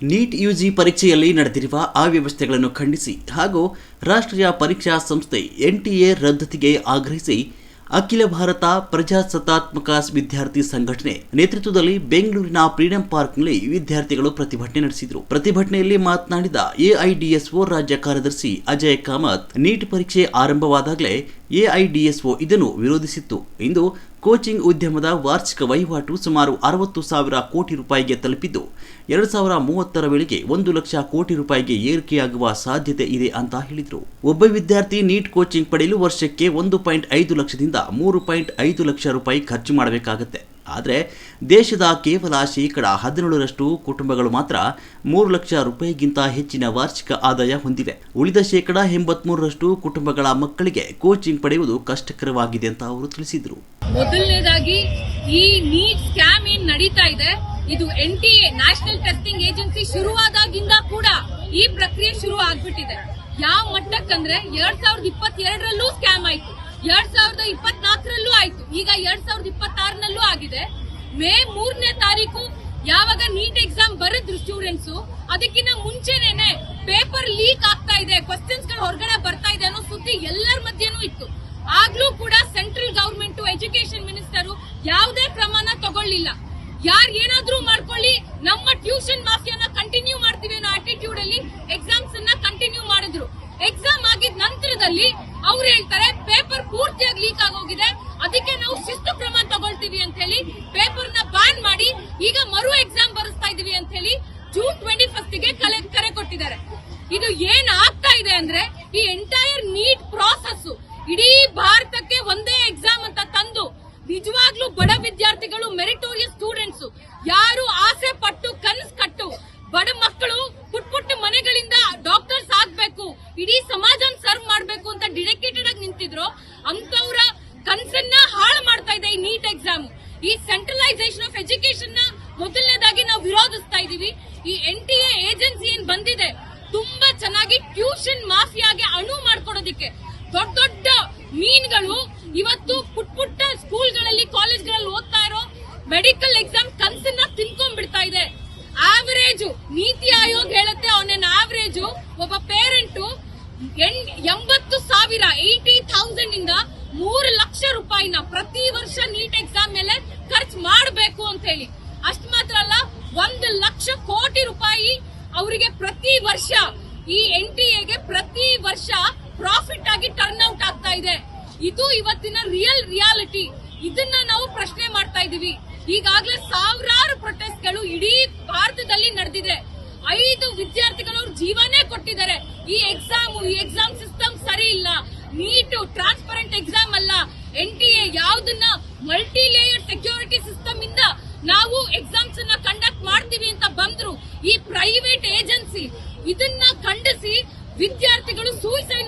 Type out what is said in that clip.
NEET UG ಪರೀಕ್ಷೆಯಲ್ಲಿ ನಡೆದಿರುವ ಅವ್ಯವಸ್ಥೆಗಳನ್ನು ಖಂಡಿಸಿ ಹಾಗೂ ರಾಷ್ಟ್ರೀಯ ಪರೀಕ್ಷಾ ಸಂಸ್ಥೆ ಎನ್ಟಿಎ ರದ್ದತಿಗೆ ಆಗ್ರಹಿಸಿ ಅಖಿಲ ಭಾರತ ಪ್ರಜಾಸತ್ತಾತ್ಮಕ ವಿದ್ಯಾರ್ಥಿ ಸಂಘಟನೆ ನೇತೃತ್ವದಲ್ಲಿ ಬೆಂಗಳೂರಿನ ಫ್ರೀಡಂ ಪಾರ್ಕ್ನಲ್ಲಿ ವಿದ್ಯಾರ್ಥಿಗಳು ಪ್ರತಿಭಟನೆ ನಡೆಸಿದರು. ಪ್ರತಿಭಟನೆಯಲ್ಲಿ ಮಾತನಾಡಿದ ಎಐಡಿಎಸ್ಒ ರಾಜ್ಯ ಕಾರ್ಯದರ್ಶಿ ಅಜಯ್ ಕಾಮತ್, ನೀಟ್ ಪರೀಕ್ಷೆ ಆರಂಭವಾದಾಗಲೇ ಎಐಡಿಎಸ್ಒ ಇದನ್ನು ವಿರೋಧಿಸಿತ್ತು. ಇಂದು ಕೋಚಿಂಗ್ ಉದ್ಯಮದ ವಾರ್ಷಿಕ ವಹಿವಾಟು ಸುಮಾರು 60,000 ಕೋಟಿ ರೂಪಾಯಿಗೆ ತಲುಪಿದ್ದು 2030ರ ವೇಳೆಗೆ 1 ಲಕ್ಷ ಕೋಟಿ ರೂಪಾಯಿಗೆ ಏರಿಕೆಯಾಗುವ ಸಾಧ್ಯತೆ ಇದೆ ಅಂತ ಹೇಳಿದರು. ಒಬ್ಬ ವಿದ್ಯಾರ್ಥಿ ನೀಟ್ ಕೋಚಿಂಗ್ ಪಡೆಯಲು ವರ್ಷಕ್ಕೆ 1.5 ಲಕ್ಷದಿಂದ 3.5 ಲಕ್ಷ ರೂಪಾಯಿ ಖರ್ಚು ಮಾಡಬೇಕಾಗುತ್ತೆ. ಆದರೆ ದೇಶದ ಕೇವಲ 17% ಕುಟುಂಬಗಳು ಮಾತ್ರ 3 ಲಕ್ಷ ರೂಪಾಯಿಗಿಂತ ಹೆಚ್ಚಿನ ವಾರ್ಷಿಕ ಆದಾಯ ಹೊಂದಿವೆ. ಉಳಿದ 83% ಕುಟುಂಬಗಳ ಮಕ್ಕಳಿಗೆ ಕೋಚಿಂಗ್ ಪಡೆಯುವುದು ಕಷ್ಟಕರವಾಗಿದೆ ಅಂತ ಅವರು ತಿಳಿಸಿದರು. ಮೊದಲನೇದಾಗಿ ಈ ನೀಟ್ ಸ್ಕ್ಯಾಮ್ ಏನ್ ನಡೀತಾ ಇದೆ, ಇದು ಎನ್ಟಿಎ ನ್ಯಾಷನಲ್ ಟೆಸ್ಟಿಂಗ್ ಏಜೆನ್ಸಿ ಶುರುವಾದಾಗಿಂದ ಕೂಡ ಈ ಪ್ರಕ್ರಿಯೆ ಶುರು ಆಗ್ಬಿಟ್ಟಿದೆ. ಯಾವ ಮಟ್ಟಕ್ಕಂದ್ರೆ 2022ರಲ್ಲೂ ಸ್ಕ್ಯಾಮ್ ಆಯ್ತು, 2024ರಲ್ಲೂ ಆಯ್ತು, ಈಗ 2026ನಲ್ಲೂ ಆಗಿದೆ. ಮೇ 3ನೇ ತಾರೀಕು ಯಾವಾಗ ನೀಟ್ ಎಕ್ಸಾಮ್ ಬರೆದ್ರು ಸ್ಟೂಡೆಂಟ್ಸ್, ಅದಕ್ಕಿಂತ ಮುಂಚೆನೇನೆ ಪೇಪರ್ ಲೀಕ್ ಆಗ್ತಾ ಇದೆ, ಕ್ವಶನ್ಸ್ ಗಳು ಹೊರಗಡೆ ಬರ್ತಾ ಇದೆ ಅನ್ನೋ ಸುದ್ದಿ ಎಲ್ಲರ ಮಧ್ಯೆನೂ ಇತ್ತು. ಆಗ್ಲೂ ಕೂಡ ಸೆಂಟ್ರಲ್ ಗವರ್ಮೆಂಟ್ ಎಜುಕೇಶನ್ ಮಿನಿಸ್ಟರ್ ಯಾವುದೇ ಕ್ರಮನ ತಗೊಳ್ಳಿಲ್ಲ. ಯಾರು ಏನಾದ್ರೂ ಮಾಡ್ಕೊಳ್ಳಿ, ನಮ್ಮ ಟ್ಯೂಷನ್ ಮಾಫಿಯಾನ ಕಂಟಿನ್ಯೂ ಮಾಡ್ತೀವಿ ಅನ್ನೋ ಆಟಿಟ್ಯೂಡ್ ಅಲ್ಲಿ ಎಕ್ಸಾಮ್ಸ್ ಅನ್ನ ಕಂಟಿನ್ಯೂ ಮಾಡಿದ್ರು. ಎಕ್ಸಾಮ್ ಆಗಿದ ನಂತರದಲ್ಲಿ ಅವ್ರು ಹೇಳ್ತಾರೆ ಪೇಪರ್ ಪೂರ್ತಿಯಾಗಿ ಲೀಕ್ ಆಗೋಗಿದೆ, ಅದಕ್ಕೆ ನಾವು ಶಿಸ್ತು ಕ್ರಮ ತಗೊಳ್ತೀವಿ ಅಂತ ಹೇಳಿ ಪೇಪರ್ ನ ಬ್ಯಾನ್ ಮಾಡಿ ಈಗ ಮರು ಎಕ್ಸಾಮ್ ಬರೆಸ್ತಾ ಇದೀವಿ ಅಂತ ಹೇಳಿ ಜೂನ್ 21ಗೆ ಕರೆ ಕೊಟ್ಟಿದ್ದಾರೆ. ಇದು ಏನ್ ಆಗ್ತಾ ಇದೆ ಅಂದ್ರೆ, ಈ ಎಂಟೈರ್ ನೀಟ್ ಪ್ರಾಸೆಸ್ ಇಡೀ ಭಾರತಕ್ಕೆ ಒಂದೇ ಎಕ್ಸಾಮ್ ಅಂತ ತಂದು ನಿಜವಾಗ್ಲೂ ಬಡ ವಿದ್ಯಾರ್ಥಿಗಳು, ಮೆರಿಟೋರಿಯಸ್ ಸ್ಟೂಡೆಂಟ್ಸ್, ಯಾರು ಆಸೆ ಪಟ್ಟು ಕನಸು ಕಟ್ಟು ಬಡ ಮಕ್ಕಳು ಪುಟ್ಟ ಮನೆಗಳಿಂದ ಡಾಕ್ಟರ್ಸ್ ಆಗ್ಬೇಕು, ಇಡೀ ಸಮಾಜನ ಸರ್ವ್ ಮಾಡ್ಬೇಕು ಅಂತ ಡೆಡಿಕೇಟೆಡ್ ಆಗಿ ನಿಂತಿದ್ರು, ಅಂತವರ ಕನಸನ್ನ ಹಾಳು ಮಾಡ್ತಾ ಇದೆ ಈ ನೀಟ್ ಎಕ್ಸಾಮ್. ಈ ಸೆಂಟ್ರಲೈಸೇಷನ್ ಆಫ್ ಎಜುಕೇಶನ್ ನ ಮೊದಲನೇದಾಗಿ ನಾವು ವಿರೋಧಿಸ್ತಾ ಇದೀವಿ. ಈ ಎನ್ಟಿಎ ಏಜೆನ್ಸಿ ಏನ್ ಬಂದಿದೆ ತುಂಬಾ ಚೆನ್ನಾಗಿ ಟ್ಯೂಷನ್ ಮಾಫಿಯಾಗೆ ಅಣು ಮಾಡ್ಕೊಡೋದಿಕ್ಕೆ ದೊಡ್ಡ ದೊಡ್ಡ ಮೀನ್ಗಳು ಇವತ್ತು ಪುಟ್ಟ ಸ್ಕೂಲ್ಗಳಲ್ಲಿ, ಕಾಲೇಜ್ಗಳಲ್ಲಿ ಓದ್ತಾ ಇರೋ ಮೆಡಿಕಲ್ ಎಕ್ಸಾಮ್ ಕನ್ಸನ್ನ ತಿನ್ಕೊಂಡ್ಬಿಡ್ತಾ ಇದೆ. ಆವರೇಜ್ ನೀತಿ ಆಯೋಗ ಹೇಳುತ್ತೆ, ಅವನ ಆವರೇಜ್ ಒಬ್ಬ ಪೇರೆಂಟ್ 80,000 ಇಂದ 3 ಲಕ್ಷ ರೂಪಾಯಿನ ಪ್ರತಿ ವರ್ಷ ನೀಟ್ ಎಕ್ಸಾಮ್ ಮೇಲೆ ಖರ್ಚು ಮಾಡಬೇಕು ಅಂತ ಹೇಳಿ. ಅಷ್ಟು ಮಾತ್ರ ಅಲ್ಲ, 1 ಲಕ್ಷ ಕೋಟಿ ರೂಪಾಯಿ ಅವರಿಗೆ ಪ್ರತಿ ವರ್ಷ ಈ ಎನ್ಟಿಎಗೆ ಪ್ರತಿ ವರ್ಷ ಪ್ರಾಫಿಟ್ ಆಗಿ ಟರ್ನ್ ಔಟ್ ಆಗ್ತಾ ಇದೆ. ಇದು ಇವತ್ತಿನ ರಿಯಾಲಿಟಿ. ಇದನ್ನ ನಾವು ಪ್ರಶ್ನೆ ಮಾಡ್ತಾ ಇದೀವಿ. ಈಗಾಗಲೇ ಸಾವಿರಾರು ಪ್ರೊಟೆಸ್ಟ್ ಗಳು ಇಡೀ ಭಾರತದಲ್ಲಿ ನಡೆದಿದೆ. 5 ವಿದ್ಯಾರ್ಥಿಗಳು ಅವ್ರ ಜೀವನೇ ಕೊಟ್ಟಿದ್ದಾರೆ. ಈ ಎಕ್ಸಾಮ್ ಸಿಸ್ಟಮ್ ಸರಿ ಇಲ್ಲ, ನೀಟ್ ಟ್ರಾನ್ಸ್ಪರೆಂಟ್ ಎಕ್ಸಾಮ್ ಅಲ್ಲ, ಎನ್ಟಿಎ ಯಾವ್ದನ್ನ ಮಲ್ಟಿ ಲೇಯರ್ ಸೆಕ್ಯೂರಿಟಿ ಸಿಸ್ಟಮ್ ಇಂದ ನಾವು ಎಕ್ಸಾಮ್ಸ್ ಅನ್ನ ಕಂಡಕ್ಟ್ ಮಾಡ್ತೀವಿ ಅಂತ ಬಂದ್ರು ಈ ಪ್ರೈವೇಟ್ ಏಜೆನ್ಸಿ. ಇದನ್ನ ಖಂಡಿಸಿ ವಿದ್ಯಾರ್ಥಿಗಳು ಸೂಸೈಡ್